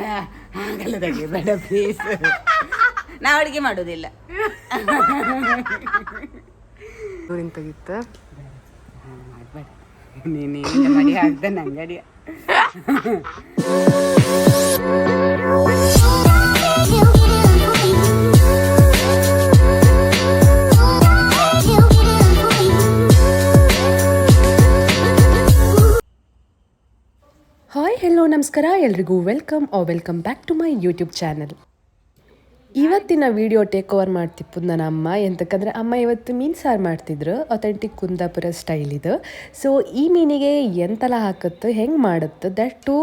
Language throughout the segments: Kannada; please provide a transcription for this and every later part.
ಆಗಲ್ಲ ಬೇಡ ಪ್ಲೀಸ್, ನಾವು ಅಡುಗೆ ಮಾಡೋದಿಲ್ಲ. ತೆಗಿತ್ತ ಬೇಡ, ನೀನು ಮಡಿ ಹಾಕ್ದೆ ನಂಗೆ ಅಡಿಯ. ಹಾಯ್ ಹೆಲೋ ನಮಸ್ಕಾರ ಎಲ್ರಿಗೂ welcome back to my YouTube channel. ಇವತ್ತಿನ ವಿಡಿಯೋ ಟೇಕ್ ಓವರ್ ಮಾಡ್ತಿಪ್ಪದು ನನ್ನ ಅಮ್ಮ. ಎಂತಕ್ಕಂದರೆ ಅಮ್ಮ ಇವತ್ತು ಮೀನು ಸಾರು ಮಾಡ್ತಿದ್ರು, ಅಥೆಂಟಿಕ್ ಕುಂದಾಪುರ ಸ್ಟೈಲ್ ಇದು. ಸೊ ಈ ಮೀನಿಗೆ ಎಂತೆಲ್ಲ ಹಾಕುತ್ತೆ, ಹೆಂಗೆ ಮಾಡುತ್ತೆ, ದಟ್ಟು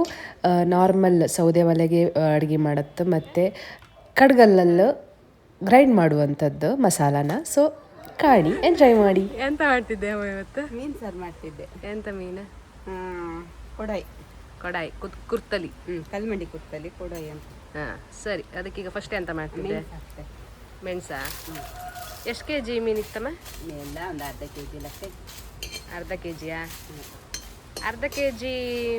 ನಾರ್ಮಲ್ ಸೌದೆ ಒಲೆಗೆ ಅಡುಗೆ ಮಾಡುತ್ತೆ ಮತ್ತು ಕಡ್ಗಲ್ಲಲ್ಲಿ ಗ್ರೈಂಡ್ ಮಾಡುವಂಥದ್ದು ಮಸಾಲಾನ. ಸೊ ಕಾಣಿ, ಎಂಜಾಯ್ ಮಾಡಿ. ಎಂತ ಮಾಡ್ತಿದ್ದೆ ಅಮ್ಮ ಇವತ್ತು? ಮೀನು ಸಾರು ಮಾಡ್ತಿದ್ದೆ. ಎಂತ ಮೀನು? ಕೊಡಾಯಿ ಕುರ್ತಲಿ. ಕಲ್ಮಂಡಿ ಕುರ್ತಲಿ ಕೊಡಾಯಿ ಅಂತ. ಹಾಂ ಸರಿ. ಅದಕ್ಕೀಗ ಫಸ್ಟ್ ಎಂತ ಮಾಡ್ತಿದ್ದೆ? ಮೆಣಸಾ? ಎಷ್ಟು ಕೆ ಜಿ ಮೀನು ಇತ್ತಮ್ಮ? ಎಲ್ಲ ಒಂದು ಅರ್ಧ ಕೆ ಜಿ ಲೆಕ್ಕ. ಅರ್ಧ ಕೆ ಜಿಯಾ? ಅರ್ಧ ಕೆ ಜಿ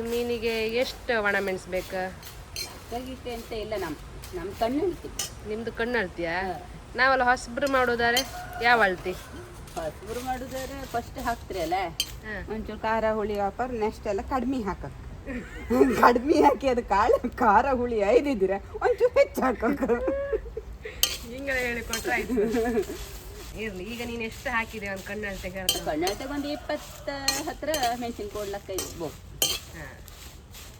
ಮೀನಿಗೆ ಎಷ್ಟು ಒಣ ಮೆಣಸು ಬೇಕು? ತೆಗಿತೆ ಅಂತ ಇಲ್ಲ, ನಮ್ಮ ಕಣ್ಣು ಹೇಳ್ತೀವಿ. ನಿಮ್ಮದು ಕಣ್ಣು ಅಳ್ತೀಯಾ? ನಾವೆಲ್ಲ ಹೊಸಬ್ರು ಮಾಡೋದಾರೆ ಯಾವ ಅಳ್ತಿ? ಹೊಸಬ್ರು ಮಾಡೋದಾರೆ ಫಸ್ಟ್ ಹಾಕ್ತೀರಿ ಅಲ್ಲ, ಒಂಚೂರು ಖಾರ ಹುಳಿ ಹಾಕೋರು, ನೆಕ್ಸ್ಟ್ ಎಲ್ಲ ಕಡಿಮೆ ಹಾಕೋದು. ಕಡಿಮೆ ಹಾಕಿ ಅದು ಖಾರ ಹುಳಿ ಐದಿದ್ದೀರ ಒಂಚೂರು ಹೆಚ್ಚು ಹಾಕೋದು. ಹಿಂಗೆ ಹೇಳಿಕೊಟ್ರೆ ಆಯ್ತು. ಇರಲಿ, ಈಗ ನೀನು ಎಷ್ಟು ಹಾಕಿದೆ ಒಂದು ಕಣ್ಣಳ್ತೆಗೆ? ಕಣ್ಣಳ್ತೆಗೆ ಒಂದು 20 ಹತ್ರ ಮೆಣಸಿನ ಕೊಡ್ಲಕ್ಕ ಇರ್ಬೋದು. ಹಾಂ,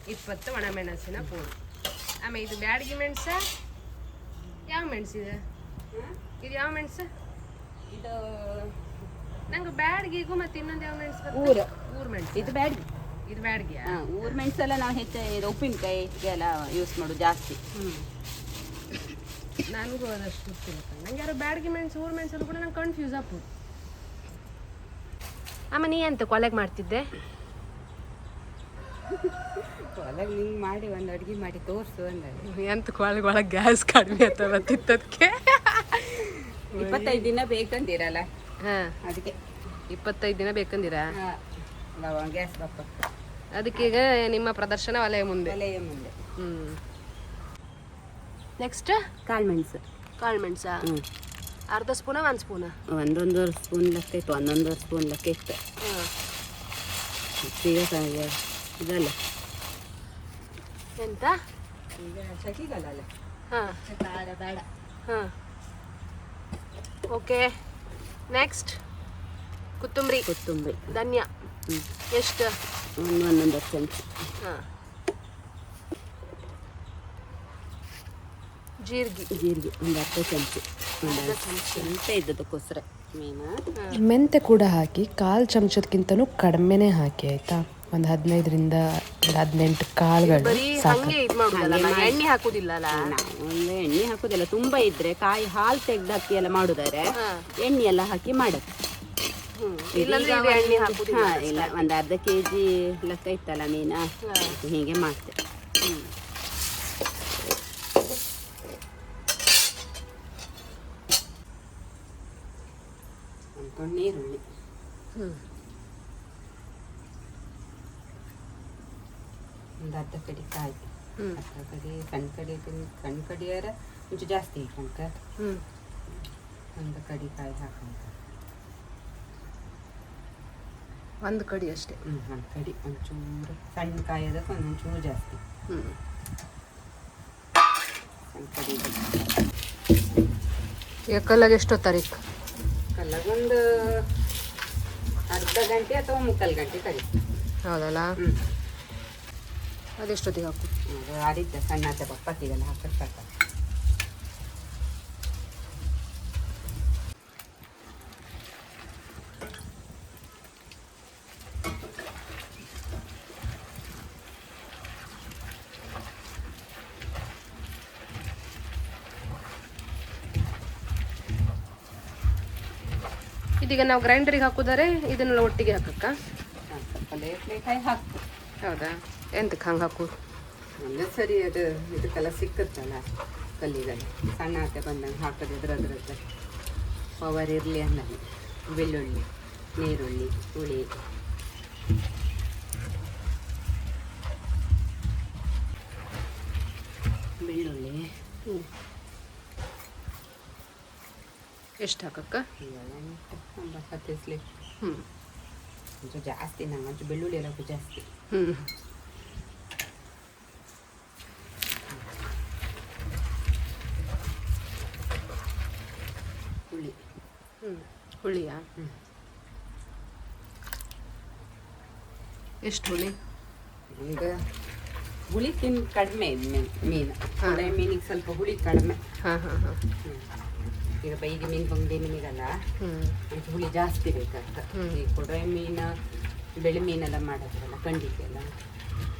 20 ಒಣ ಮೆಣಸಿನ ಪೂಡು. ಆಮೇಲೆ ಇದು ಬ್ಯಾಡಗಿ ಮೆಣಸ ಯಾವ ಮೆಣಸಿದೆ? ಇದು ಯಾವ ಮೆಣಸು? ಇದು ನಂಗೆ ಬ್ಯಾಡಗಿಗೂ ಮತ್ತು ಇನ್ನೊಂದು ಯಾವ ಮೆಣಸು? ಊರು ಮೆಣಸು. ಇದು ಬ್ಯಾಡಗಿ. ಇದು ಬ್ಯಾಡಗಿಯಾ? ಊರು ಮೆಣಸೆಲ್ಲ ನಾವು ಹೆಚ್ಚು ಇದು ಉಪ್ಪಿನಕಾಯಿಗೆ ಎಲ್ಲ ಯೂಸ್ ಮಾಡೋದು ಜಾಸ್ತಿ. ನನಗೂ ಅದಷ್ಟು ಗೊತ್ತಿಲ್ಲ. ನಂಗೆ ಯಾರು ಬ್ಯಾಡಗಿ ಮೆಣಸು ಊರು ಮೆಣಸಲ್ಲಿ ಕೂಡ ನಂಗೆ ಕನ್ಫ್ಯೂಸ್ ಆಗ್ಬೋದು. ಅಮ್ಮ ನೀ ಎಂತ ಕೊಲೆಗೆ ಮಾಡ್ತಿದ್ದೆ? ಹೊಲಗೆ ಹಿಂಗೆ ಮಾಡಿ ಒಂದು ಅಡುಗೆ ಮಾಡಿ ತೋರಿಸು ಅಂದಾಗ ಎಂತ ಕೊಲೆಗೆ ಒಳಗೆ ಗ್ಯಾಸ್ ಕಡಿಮೆ ಅಂತ ಗೊತ್ತಿತ್ತದಕ್ಕೆ. 25 ದಿನ ಬೇಕಂದಿರಲ್ಲ. ಹಾಂ, ಅದಕ್ಕೆ 25 ದಿನ ಬೇಕಂದಿರಾ? ಗ್ಯಾಸ್ ಬಪ್ಪ. ಅದಕ್ಕೀಗ ನಿಮ್ಮ ಪ್ರದರ್ಶನ ಒಲೆಯ ಮುಂದೆ. ನೆಕ್ಸ್ಟ್ ಕಾಳು ಮೆಣಸು. ಕಾಳು ಮೆಣಸಾ? ಅರ್ಧ ಸ್ಪೂನ ಒಂದು ಸ್ಪೂನ? ಒಂದೊಂದೂವರೆ ಸ್ಪೂನ್ ಲೆಕ್ಕ ಇತ್ತು, 1.5 ಸ್ಪೂನ್ ಲೆಕ್ಕ ಇತ್ತು. ಈಗ ಇದಲ್ಲ ಎಂತ ಈಗ ಚಕಿಗಲ್ಲ. ಹಾಂ, ಬೇಡ. ಹಾಂ ಓಕೆ. ನೆಕ್ಸ್ಟ್ ಕೊತ್ತಂಬರಿ. ಧನ್ಯ ಎಷ್ಟು? 1.5 ಚಮಚ. ಹಾಂ. ಜೀರಿಗೆ ಒಂದು 10 ಚಮಚ. ಅಂತ ಇದ್ದದಕ್ಕೋಸ್ಕರ ಮೀನು. ಮೆಂತೆ ಕೂಡ ಹಾಕಿ 1/4 ಚಮಚದಕ್ಕಿಂತನೂ ಕಡಿಮೆನೇ ಹಾಕಿ ಆಯಿತಾ. ಒಂದು 15ರಿಂದ 18 ಕಾಳುಗಳು ಸಾಕು. ಎಣ್ಣೆ ಹಾಕುದಿಲ್ಲ ಅಲ್ಲ ನಾವು? ಎಣ್ಣೆ ಹಾಕುದಿಲ್ಲ. ತುಂಬ ಇದ್ರೆ ಕಾಯಿ ಹಾಲು ತೆಗ್ದಾಕಿ ಎಲ್ಲ ಮಾಡುದಾರೆ ಎಣ್ಣೆ ಎಲ್ಲ ಹಾಕಿ ಮಾಡೋದು. ಇಲ್ಲ, ಒಂದು ಅರ್ಧ ಕೆ ಜಿ ಲೆಕ್ಕ ಇತ್ತಲ್ಲ ಮೀನು, ಹೀಗೆ ಮಾಡ್ತೆ. ಅಂದ್ಕೊಂಡು ನೀರುಳ್ಳಿ, ಒಂದು ಅರ್ಧ ಕಡಿ ಕಾಯಿ, ಅರ್ಧ ಕಡಿ ಸಣ್ಣ ಕಡಿಯಾರ ಮುಂಚೆ ಜಾಸ್ತಿ ಇಟ್ಕೊಂತ ಒಂದು ಕಡಿ ಕಾಯಿ ಹಾಕಂತ. ಒಂದು ಕಡಿ ಅಷ್ಟೇ. ಒಂದು ಕಡಿ ಒಂಚೂರು ಸಣ್ಣ ಕಾಯಿ ಅದಕ್ಕೆ ಒಂದೊಂಚೂರು ಜಾಸ್ತಿ. ಸಣ್ಣ ಕಡಿ ಈಗ ಕಲ್ಲಾಗ ಎಷ್ಟು ತಾರೀಕು? ಕಲ್ಲಾಗೊಂದು ಅರ್ಧ ಗಂಟೆ ಅಥವಾ 3/4 ಗಂಟೆ ಕಡಿ. ಹೌದಲ್ಲ? ಅದೆಷ್ಟೊತ್ತಿಗೆ ಹಾಕು? ಅದು ಆಡಿದ್ದೆ ಸಣ್ಣ ಪಪ್ಪತ್ತಿಗೆಲ್ಲ ಹಾಕಕ್ಕೆ ಸಾಕು. ಇದೀಗ ನಾವು ಗ್ರೈಂಡರಿಗೆ ಹಾಕೋದಾರೆ ಇದನ್ನೆಲ್ಲ ಒಟ್ಟಿಗೆ ಹಾಕಕ್ಕ? ಹಾಕು. ಹೌದಾ? ಎಂತಕ್ಕೆ ಹಂಗೆ ಹಾಕು? ಅಂದರೆ ಸರಿ, ಅದು ಇದಕ್ಕೆಲ್ಲ ಸಿಕ್ಕುತ್ತಲ್ಲ ಕಲ್ಲಿಗೆಲ್ಲ ಸಣ್ಣ ಹಾಕಿ ಬಂದಂಗೆ ಹಾಕೋದು. ಅದ್ರದ್ದು ಪವರ್ ಇರಲಿ ಅಂದಂಗೆ ಬೆಳ್ಳುಳ್ಳಿ, ನೀರುಳ್ಳಿ, ಹುಳಿ, ಬೆಳ್ಳುಳ್ಳಿ ಎಷ್ಟು ಹಾಕಕ್ಕ? ಒಂದು 10 ಸ್ಲಿಪ್. ಹ್ಞೂ కొంచెం ಜಾಸ್ತಿ ನಂಗೆ ಬೆಳ್ಳುಳ್ಳಿ ಎಲ್ಲ ಜಾಸ್ತಿ. ಹ್ಞೂ ಹುಳಿ. ಹುಳಿಯಾ? ಎಷ್ಟು ಹುಳಿ? ಈಗ ಹುಳಿ ಕಡಿಮೆ ಇದು ಮೀನು. ಹಳೆ ಮೀನಿಗೆ ಸ್ವಲ್ಪ ಹುಳಿ ಕಡಿಮೆ. ಹಾಂ ಹಾಂ ಹಾಂ. ಈಗ ಬೈಗೆ ಮೀನು ಬಂಗಡಿ ಮೀನಿಗಲ್ಲ ಅದಕ್ಕೆ ಹುಳಿ ಜಾಸ್ತಿ ಬೇಕಾಗ್ತ. ಈ ಕೊಡವೆ ಮೀನು ಬೆಳೆ ಮೀನೆಲ್ಲ ಮಾಡೋದ್ರಲ್ಲ ಕಂಡಿಗೆಲ್ಲ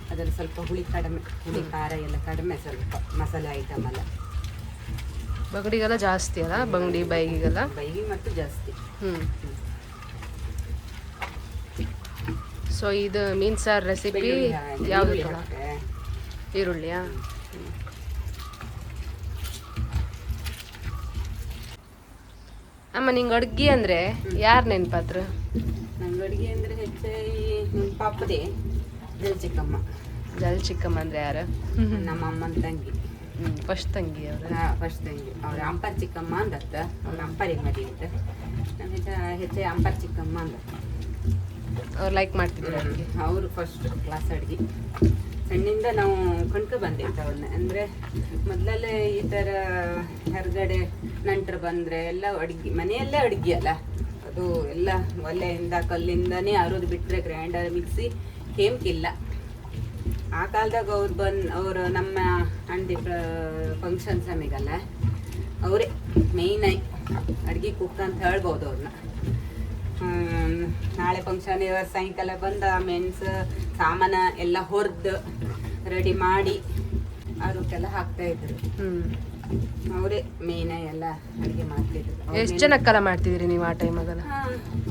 ಅದ್ರಲ್ಲಿ ಸ್ವಲ್ಪ ಹುಳಿ ಕಡಿಮೆ, ಹುಳಿ ಖಾರ ಎಲ್ಲ ಕಡಿಮೆ, ಸ್ವಲ್ಪ ಮಸಾಲೆ ಐಟಮ್ ಎಲ್ಲ. ಬಗಡಿಗೆಲ್ಲ ಜಾಸ್ತಿ ಅಲ್ಲ, ಬಂಗಡಿ ಬೈಗಿಗೆಲ್ಲ? ಬೈಗಿ ಮತ್ತು ಜಾಸ್ತಿ. ಸೊ ಇದು ಮೀನು ಸಾರು ರೆಸಿಪಿ ಯಾವುದು? ಈರುಳ್ಳಿಯಾ? ಅಮ್ಮ ನಿಂಗೆ ಅಡ್ಗೆ ಅಂದರೆ ಯಾರು ನೆನಪಾತ್ರ? ನಂಗೆ ಅಡುಗೆ ಅಂದರೆ ಹೆಚ್ಚಾಗಿ ಪಾಪದೆ ಚಿಕ್ಕಮ್ಮ. ಚಿಕ್ಕಮ್ಮ ಅಂದರೆ ಯಾರು? ನಮ್ಮ ಅಮ್ಮನ ತಂಗಿ. ಫಸ್ಟ್ ತಂಗಿ ಅವರು? ಫಸ್ಟ್ ತಂಗಿ. ಅವ್ರ ಅಂಪರ್ ಚಿಕ್ಕಮ್ಮ ಅಂದತ್ತ. ಅವ್ರ ಅಂಪರಿಗೆ ಮದಿ ಇತ್ತು. ನಮ್ಮ ಹೆಚ್ಚಾಗಿ ಅಂಪರ್ ಚಿಕ್ಕಮ್ಮ ಅಂದತ್ತ. ಅವ್ರು ಲೈಕ್ ಮಾಡ್ತಿದ್ರು ಅಡುಗೆ? ಅವರು ಫಸ್ಟ್ ಕ್ಲಾಸ್ ಅಡುಗೆ. ಸಣ್ಣಿಂದ ನಾವು ಕೊಂಡ್ಕೊ ಬಂದಿತ್ತು ಅವ್ರನ್ನ. ಅಂದರೆ ಮೊದಲಲ್ಲೇ ಈ ಥರ ಹೊರಗಡೆ ನಂಟರು ಬಂದರೆ ಎಲ್ಲ ಅಡುಗೆ, ಮನೆಯಲ್ಲೇ ಅಡುಗೆ ಅಲ್ಲ ಅದು ಎಲ್ಲ ಒಲೆಯಿಂದ ಕಲ್ಲಿಂದನೇ ಅರೋದು, ಬಿಟ್ಟರೆ ಗ್ರೈಂಡರ್ ಮಿಕ್ಸಿ ಕೇಮ್ಕಿಲ್ಲ. ಆ ಕಾಲದಾಗ ಅವರು ನಮ್ಮ ಅಂಡಿ ಫಂಕ್ಷನ್ ಸಮಯಗಲ್ಲ ಅವರೇ ಮೇಯ್ನಾಗಿ ಅಡುಗೆ ಕುಕ್ ಅಂತ ಹೇಳ್ಬೋದು ಅವ್ರನ್ನ. ನಾಳೆ ಫಂಕ್ಷನ್ ಇವತ್ತು ಸಾಯಂಕಾಲ ಬಂದ ಮೆಣಸು ಸಾಮಾನು ಎಲ್ಲ ಹೊರ್ದು ರೆಡಿ ಮಾಡಿ ಅದಕ್ಕೆಲ್ಲ ಹಾಕ್ತಾ ಇದ್ರು. ಅವರೇ ಮೇಯ್ನ ಎಲ್ಲ ಅಡುಗೆ ಮಾಡ್ತಿದ್ರು. ಎಷ್ಟು ಜನಕ್ಕೆಲ್ಲ ಮಾಡ್ತಿದ್ರಿ ನೀವು ಆ ಟೈಮಾಗಲ್ಲ?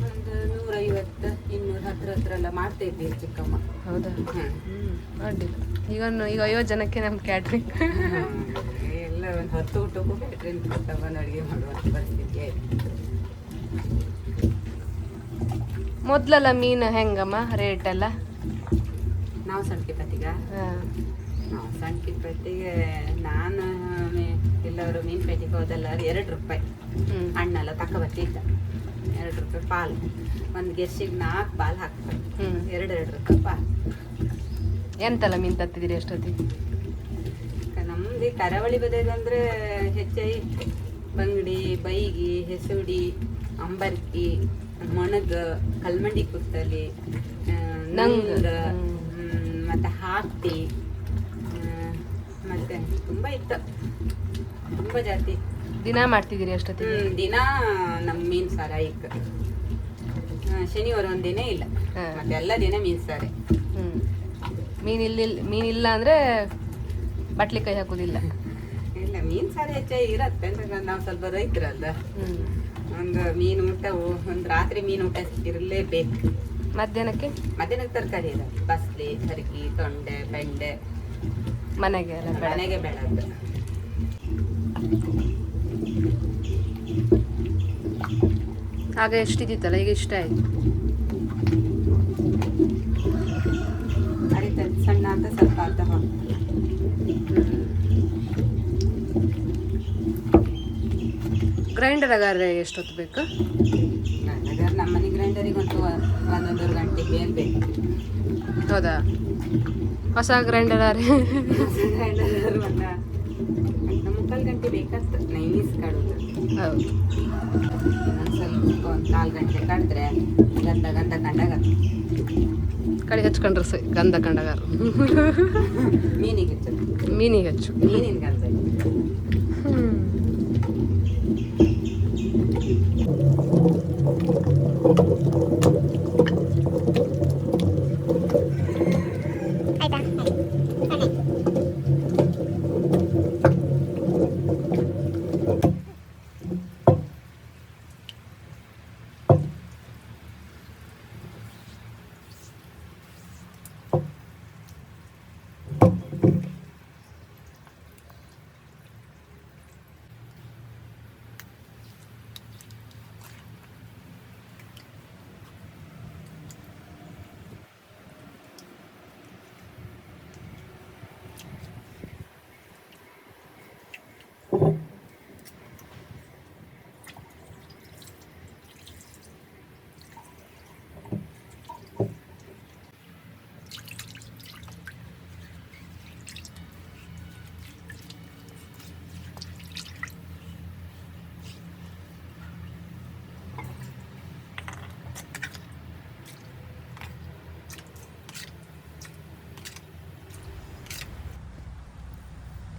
ಒಂದು 150 200 ಹತ್ರ ಎಲ್ಲ ಮಾಡ್ತಾ ಇದ್ವಿ ಚಿಕ್ಕಮ್ಮ. ಹೌದಾ? ಅಡ್ಡಿಲ್ಲ. ಈಗ 50 ಜನಕ್ಕೆ ನಮ್ಮ ಕ್ಯಾಟ್ರಿಂಗ್ ಎಲ್ಲ ಒಂದು 10 ಊಟಕ್ಕೂ ಕ್ಯಾಟ್ರಿಂಗ್ ತಗೊಂಡು ಅಡುಗೆ ಮಾಡುವಂಥ ಪರಿಸ್ಥಿತಿ ಆಯ್ತು. ಮೊದಲೆಲ್ಲ ಮೀನು ಹೆಂಗಮ್ಮ ರೇಟ್ ಎಲ್ಲ? ನಾವು ಸಣ್ಕಿಪತ್ತಿಗ ನಾವು ಸಣ್ಕಿಪತ್ತಿಗೆ ನಾನು ಎಲ್ಲವರು ಮೀನು ಪೇಟೆಗೆ ಹೋದಲ್ಲ ₹2 ಹಣ್ಣೆಲ್ಲ ತಗೊಬರ್ತಿದ್ದ. ₹2 ಪಾಲು. ಒಂದು ಗೆರ್ಸಿಗೆ 4 ಪಾಲು ಹಾಕ್ತಾರೆ. ₹2 ಪಾಲು. ಎಂತೆಲ್ಲ ಮೀನು ತತ್ತಿದ್ದೀರಿ ಅಷ್ಟೊತ್ತಿಗೆ? ನಮ್ದು ಕರಾವಳಿ ಬದಿಗಂದ್ರೆ ಹೆಚ್ಚಾಗಿ ಬಂಗಡಿ, ಬೈಗಿ, ಹೆಸುಡಿ, ಅಂಬರ್ಕಿ, ಮೊಣಗ, ಕಲ್ಮಂಡಿ ಕುತ್ತಲಿ, ನಂಗ, ಮತ್ತೆ ಹಾಕ್ತಿ, ಮತ್ತೆ ತುಂಬ ಇತ್ತು, ತುಂಬ ಜಾತಿ. ದಿನ ಮಾಡ್ತಿದ್ದೀರಿ ಅಷ್ಟೊತ್ತಿಗೆ? ದಿನ ನಮ್ಮ ಮೀನು ಸಾರ ಇಕ್ಕ. ಶನಿವಾರ ಒಂದಿನ ಇಲ್ಲ, ಮತ್ತೆ ಎಲ್ಲ ದಿನ ಮೀನು ಸಾರೆ. ಮೀನಿಲ್ಲ ಅಂದರೆ ಬಟ್ಲಿ ಕೈ ಹಾಕೋದಿಲ್ಲ? ಇಲ್ಲ, ಮೀನು ಸಾರ ಹೆಚ್ಚಾಗಿ ಇರತ್ತೆ. ನಾವು ಸ್ವಲ್ಪ ರೈತರಲ್ಲ, ಒಂದು ಮೀನು ಊಟ, ಒಂದು ರಾತ್ರಿ ಮೀನು ಊಟ ಇರಲೇಬೇಕು. ಮಧ್ಯಾಹ್ನಕ್ಕೆ ತರಕಾರಿ ಇದೆ. ಬಸ್ಲಿ, ಹರಗಿ, ತೊಂಡೆ, ಬೆಂಡೆ ಮನೆಗೆ ಬೆಳೆದು. ಆಗ ಎಷ್ಟಿದ್ದಿತ್ತಲ್ಲ, ಈಗ ಇಷ್ಟ ಆಯ್ತು. ಅರಿತದೆ ಸಣ್ಣ ಅಂತ ಸ್ವಲ್ಪ ಅಂತ ಗ್ರೈಂಡರ್ ಆಗಾರೆ ಎಷ್ಟೊತ್ತು ಬೇಕು? ನಮ್ಮನೆ ಗ್ರೈಂಡರಿಗೆ ಒಂದು 1-1.5 ಗಂಟೆ ಮೇಲೆ ಬೇಕು. ಹೌದಾ? ಹೊಸ ಗ್ರೈಂಡರ್ ಗ್ರೈಂಡರ್ 1-3 ಗಂಟೆ ಬೇಕಂತ ನೈಸ್ ಕಾಡೋದು. ಹೌದು. ಇನ್ನೊಂದು ಸ್ವಲ್ಪ 4 ಗಂಟೆ ಕಡಿದ್ರೆ ಗಂಧ ಕಂಡಾಗ ಕಡೆ ಹಚ್ಕೊಂಡ್ರೆ ಸೈ ಗಂಧ ಕಂಡಗಾರ. ಮೀನಿಗೆ ಹಚ್ಚು. ಮೀನಿನ ಗಂಧ.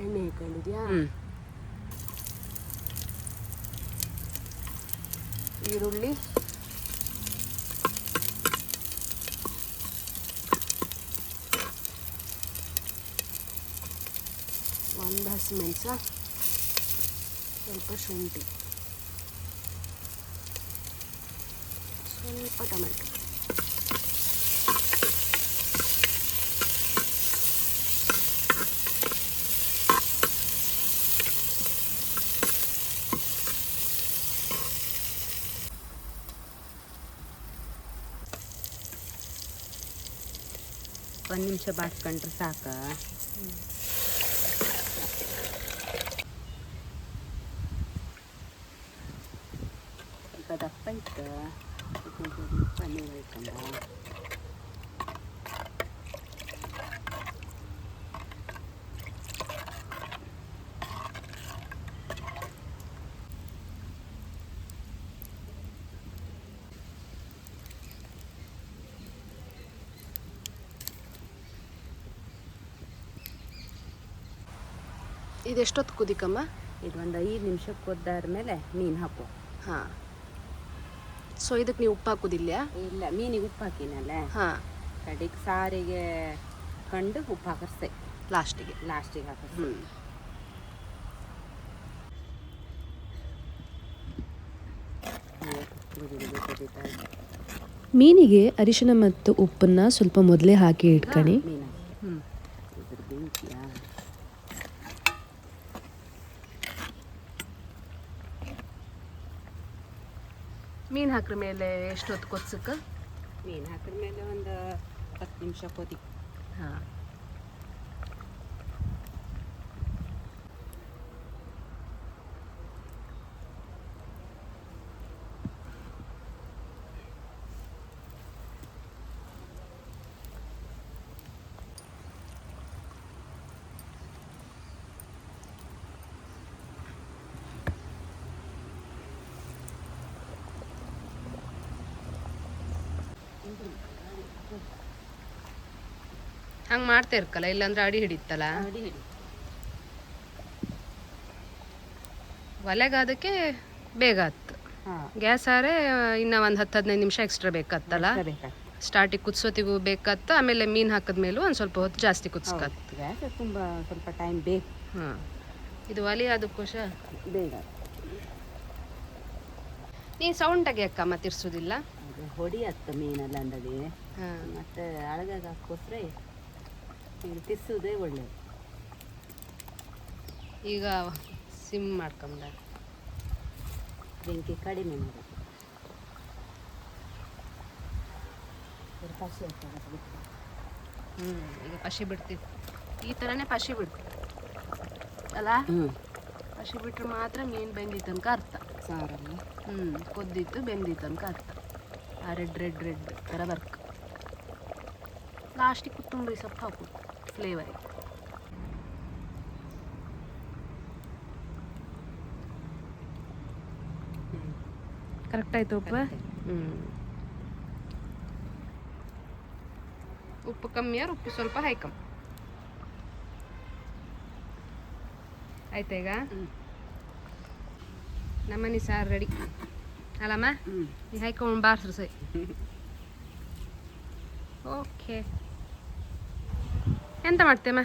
ಎಣ್ಣೆ ಹಾಕೊಂಡಿದ್ಯಾ? ಈರುಳ್ಳಿ, ಒಂದು ಹಸಿಮೆಣಸ, ಸ್ವಲ್ಪ ಶುಂಠಿ, ಸ್ವಲ್ಪ ಟೊಮೆಟೊ. ಒಂದು ನಿಮಿಷ ಬಾಡ್ಕೊಂಡ್ರೆ ಸಾಕ. ಈಗ ದಪ್ಪ ಇತ್ತು ಪನ್ನೀರ್ ಹಾಕೊಂಡ. ಇದೆಷ್ಟೊತ್ತು ಕುದಿಕಮ್ಮ? ಇದು ಒಂದು 5 ನಿಮಿಷಕ್ಕೆ ಕೊದ್ದಾದ್ಮೇಲೆ ಮೀನು ಹಾಕು. ಹಾಂ. ಸೊ ಇದಕ್ಕೆ ನೀವು ಉಪ್ಪು ಹಾಕೋದಿಲ್ಲ? ಇಲ್ಲ, ಮೀನಿಗೆ ಉಪ್ಪು ಹಾಕಿನಲ್ಲ. ಹಾಂ. ಕಡೆಗೆ ಸಾರಿಗೆ ಕಂಡು ಉಪ್ಪು ಹಾಕಿಸ್ತೆ ಲಾಸ್ಟಿಗೆ ಹಾಕಿಸ್ತೆ. ಮೀನಿಗೆ ಅರಿಶಿನ ಮತ್ತು ಉಪ್ಪನ್ನು ಸ್ವಲ್ಪ ಮೊದಲೇ ಹಾಕಿ ಇಟ್ಕೊಳ್ಳಿ. ಮೀನು ಹಾಕಿದ ಮೇಲೆ ಎಷ್ಟೊತ್ತು ಕೊತ್ಸಕ್ಕೆ? ಮೀನು ಹಾಕಿದ ಮೇಲೆ ಒಂದು 10 ನಿಮಿಷ ಕೊದಿ. ಹಾಂ. ಹಂಗೆ ಮಾಡ್ತಾ ಇರ್ಕಲ್ಲ, ಇಲ್ಲಾಂದ್ರೆ ಅಡಿ ಹಿಡಿತಲ್ಲ. ಒಲೆಗಾದಕ್ಕೆ ಬೇಗ ಆಯ್ತು. ಗ್ಯಾಸ್ ಆರೆ ಇನ್ನು ಒಂದು 10-15 ನಿಮಿಷ ಎಕ್ಸ್ಟ್ರಾ ಬೇಕಾತ್ತಲ್ಲ. ಸ್ಟಾರ್ಟಿಗೆ ಕುದಿಸೋತಿಗೂ ಬೇಕಾತ್ತ, ಆಮೇಲೆ ಮೀನು ಹಾಕಿದ್ಮೇಲೂ ಒಂದು ಸ್ವಲ್ಪ ಹೊತ್ತು ಜಾಸ್ತಿ ಕುದಿಸ್ಕತ್ತ. ಗ್ಯಾಸ್ ತುಂಬ ಸ್ವಲ್ಪ ಟೈಮ್ ಬೇಕು. ಹಾಂ. ಇದು ಒಲೆ ಅದಕ್ಕೋಶ ಬೇಗ. ನೀನು ಸೌಂಡಾಗಿ ಅಕ್ಕಮ್ಮ ತಿರ್ಸೋದಿಲ್ಲ? ಹೊಡಿಯತ್ತ ಮೀನೆಲ್ಲ ಅಂದಡಿ. ಹಾಂ. ಮತ್ತು ಅಳಗಾಗ ಹಾಕೋಸ್ರೆ ತಿರ್ಸೋದೇ ಒಳ್ಳೆಯದು. ಈಗ ಸಿಮ್ ಮಾಡ್ಕೊಂಡ ಬೆಂಕಿ ಕಡಿಮೆ ಮಾಡೋದು. ಈಗ ಪಶಿ ಬಿಡ್ತೀವಿ. ಈ ಥರನೇ ಪಶಿ ಬಿಡ್ತೀವಿ ಅಲ್ಲ? ಪಶಿ ಬಿಟ್ಟರೆ ಮಾತ್ರ ಮೀನು ಬೆಂದಿತ್ತು ತನಕ ಅರ್ಥ. ಸಾರಲ್ಲ ಕೊದ್ದಿತ್ತು ಬೆಂದಿತ್ತು ತನಕ ಅರ್ಥ. ಆ ರೆಡ್ ಥರ ಬರ್ಕ. ಲಾಸ್ಟಿಗೆ ಕೊತ್ತಂಬರಿ ಸೊಪ್ಪು ಹಾಕು ಫ್ಲೇವರಿಗೆ. ಕರೆಕ್ಟ್ ಆಯ್ತು ಉಪ್ಪು? ಉಪ್ಪು ಕಮ್ಮಿ ಯಾರು ಉಪ್ಪು ಸ್ವಲ್ಪ ಹಾಯ್ಕಮ್ಮ. ಆಯ್ತಾ ಈಗ? ನಮ್ಮನೆ ಸಾರು ರೆಡಿ ಅಲ್ಲಮ್ಮ? ಈಗ ಹಾಯ್ಕೊಂಡು ಬಾರ್ಸ್ರು ಸೈ. ಓಕೆ. ಎಂತ ಮಾಡ್ತೇಮ್ಮ?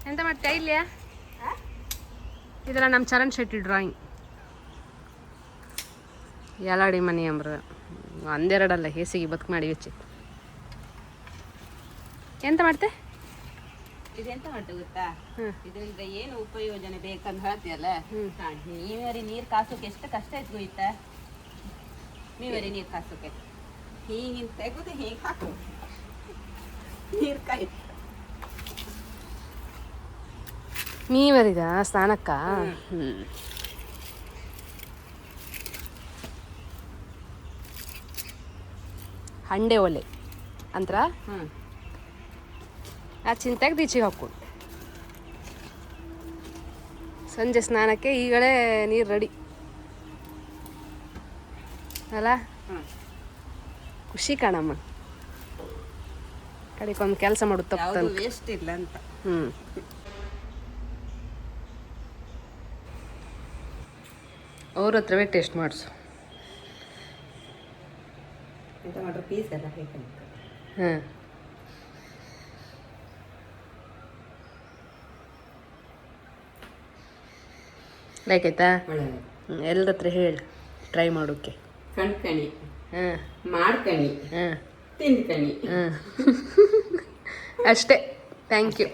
ಎಂತ ಮಾಡ್ತೀಯ ಇಲ್ಲಿಯಾ? ಇದೆಲ್ಲ ನಮ್ಮ ಚರಣ್ ಶೆಟ್ಟಿ ಡ್ರಾಯಿಂಗ್. ಎಲ್ಲಾಡಿ ಮನೆ ಅಂಬ್ರ ಒಂದೆರಡಲ್ಲ ಹೇಸಿಗೆ ಬದುಕು ಮಾಡಿ ವೆಚ್ಚಿ. ಎಂತ ಮಾಡ್ತೆ? ಇದೆಂತ ಮಾಡ್ತೆ ಗೊತ್ತಾ? ಇದರಿಂದ ಏನು ಉಪಯೋಜನೆ ಬೇಕಂತ ಹೇಳ್ತೀಯಲ್ಲ. ನೀವರಿ ನೀರು ಕಾಸೋಕೆ ಎಷ್ಟು ಕಷ್ಟ ಆಯ್ತು ಗೊತ್ತಾ? ನೀವರಿ ನೀರು ಕಾಸೋಕೆ ಹೀಗಿಂತ ತೆಗೆದು ಹೀಗೆ ಹಾಕು, ನೀರು ಕಾಯಿ. ಮೀವರಿದ ಸ್ನಾನಕ್ಕ? ಹಂಡೆ ಒಲೆ ಅಂತರ ಆ ಚಿಂತೆಗೆ ದೀಚಿಗೆ ಹಾಕ್ಕೊಂಡು ಸಂಜೆ ಸ್ನಾನಕ್ಕೆ ಈಗಲೇ ನೀರು ರೆಡಿ ಅಲ್ಲ? ಖುಷಿ ಕಾಣಮ್ಮ. ಕಡೆಗೆ ಒಂದು ಕೆಲಸ ಮಾಡೋದು ತಪ್ಪು ವೇಸ್ಟ್ ಇಲ್ಲ ಅಂತ. ಅವ್ರ ಹತ್ರವೇ ಟೇಸ್ಟ್ ಮಾಡಿಸು. ಟೊಮಾಟೊ ಪೀಸ್ ಎಲ್ಲ ಹಾಕಿ. ಹಾಂ, ಲೈಕ್ ಆಯ್ತಾ? ಎಲ್ಲರ ಹತ್ರ ಹೇಳಿ ಟ್ರೈ ಮಾಡೋಕ್ಕೆ. ಕಣ್ಕಣಿ, ಹಾಂ, ಮಾಡ್ಕಣಿ, ಹಾಂ, ತಿನ್ಕಣಿ. ಹಾಂ. ಅಷ್ಟೇ. Thank you.